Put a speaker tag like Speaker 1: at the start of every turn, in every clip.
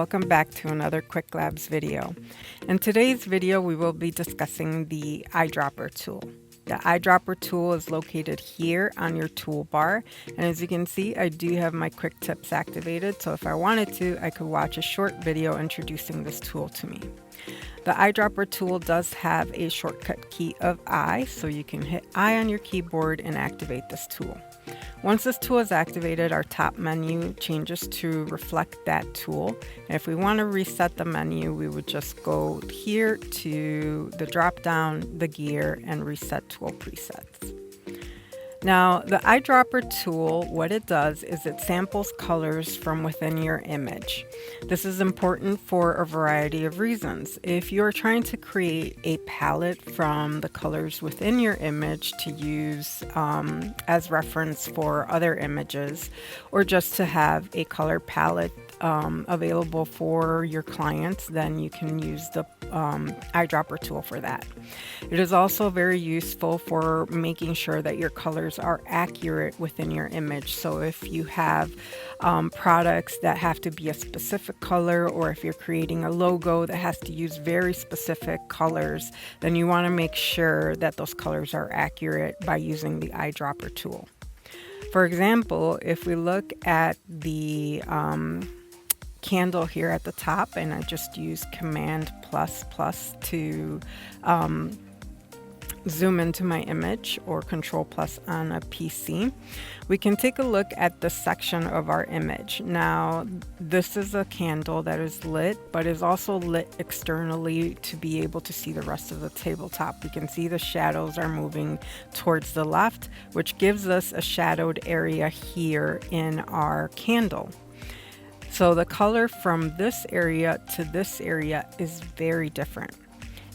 Speaker 1: welcome back to another Quicklabs video. In today's video we will be discussing the eyedropper tool. The eyedropper tool is located here on your toolbar, and as you can see I do have my quick tips activated, so if I wanted to I could watch a short video introducing this tool to me. The eyedropper tool does have a shortcut key of I, so you can hit I on your keyboard and activate this tool. Once this tool is activated, our top menu changes to reflect that tool. And if we want to reset the menu, we would just go here to the drop down, the gear, and reset tool presets. Now, the eyedropper tool, what it does is it samples colors from within your image. This is important for a variety of reasons. If you're trying to create a palette from the colors within your image to use as reference for other images, or just to have a color palette available for your clients, then you can use the eyedropper tool for that. It is also very useful for making sure that your colors are accurate within your image. So if you have products that have to be a specific color, or if you're creating a logo that has to use very specific colors, then you want to make sure that those colors are accurate by using the eyedropper tool. For example, if we look at the candle here at the top, and I just use Command ++ to zoom into my image, or Control+ on a PC, we can take a look at the section of our image. Now, this is a candle that is lit, but is also lit externally to be able to see the rest of the tabletop. We can see the shadows are moving towards the left, which gives us a shadowed area here in our candle. So the color from this area to this area is very different.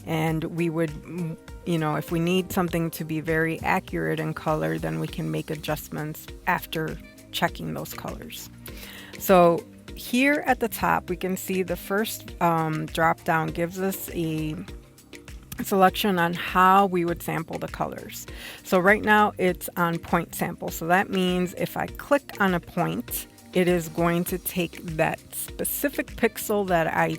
Speaker 1: And we would, if we need something to be very accurate in color, then we can make adjustments after checking those colors. So here at the top, we can see the first drop down gives us a selection on how we would sample the colors. So right now it's on point sample. So that means if I click on a point, it is going to take that specific pixel that I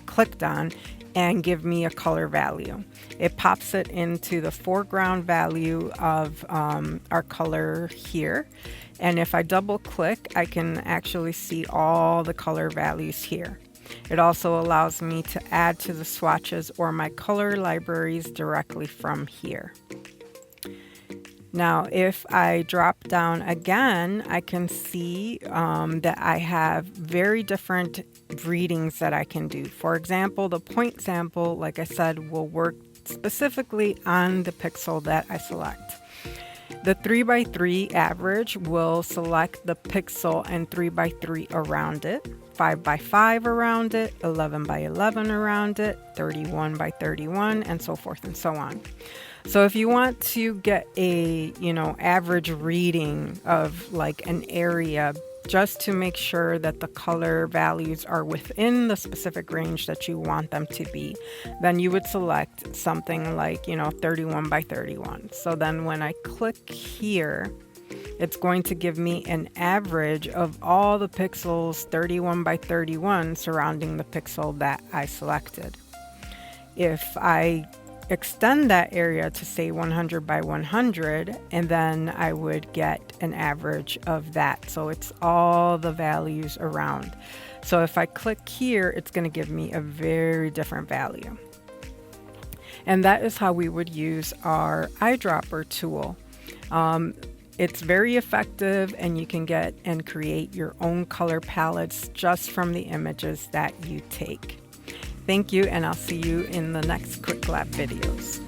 Speaker 1: clicked on and give me a color value. It pops it into the foreground value of our color here. And if I double click, I can actually see all the color values here. It also allows me to add to the swatches or my color libraries directly from here. Now, if I drop down again, I can see that I have very different readings that I can do. For example, the point sample, like I said, will work specifically on the pixel that I select. The 3x3 average will select the pixel and 3x3 around it, 5x5 around it, 11x11 around it, 31x31, and so forth and so on. So if you want to get a, average reading of like an area, just to make sure that the color values are within the specific range that you want them to be, then you would select something like, 31x31. So then when I click here, it's going to give me an average of all the pixels 31x31 surrounding the pixel that I selected. If I extend that area to say 100x100, and then I would get an average of that. So it's all the values around. So if I click here, it's going to give me a very different value. And that is how we would use our eyedropper tool. It's very effective, and you can get and create your own color palettes just from the images that you take. Thank you, and I'll see you in the next Quicklab videos.